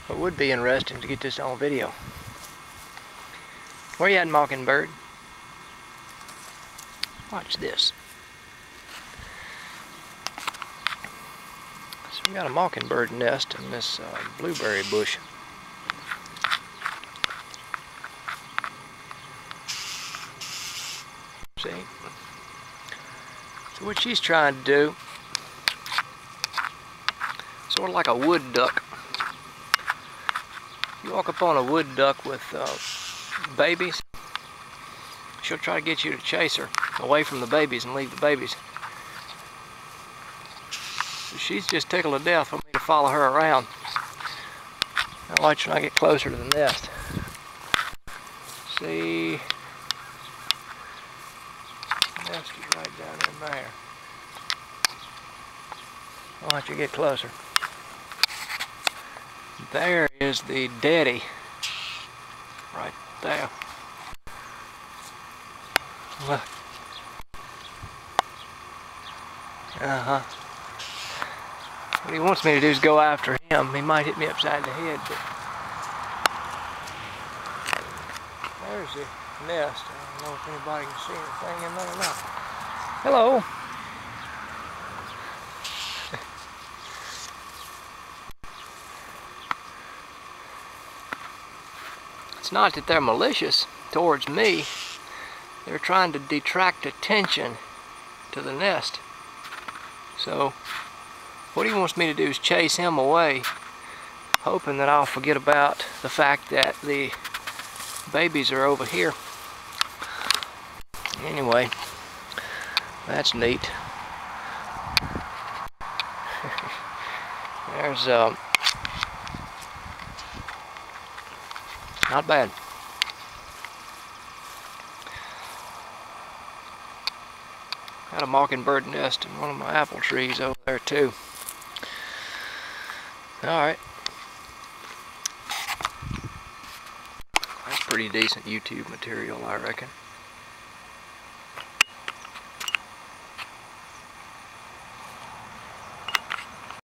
It would be interesting to get this on video. Where you at, Mockingbird? Watch this. So we got a mockingbird nest in this blueberry bush. See? So what she's trying to do, sort of like a wood duck. You walk up on a wood duck with babies, she'll try to get you to chase her away from the babies and leave the babies. So she's just tickled to death for me to follow her around. I'll watch when I get closer to the nest. See, the nest is right down in there. I'll let you get closer. There is the daddy, right there. Look. What he wants me to do is go after him. He might hit me upside the head, but there's the nest. I don't know if anybody can see anything in there or not. Hello. It's not that they're malicious towards me. They're trying to detract attention to the nest. So what he wants me to do is chase him away, hoping that I'll forget about the fact that the babies are over here. Anyway, that's neat. There's not bad. Got a mockingbird nest in one of my apple trees over there too. Alright. That's pretty decent YouTube material, I reckon.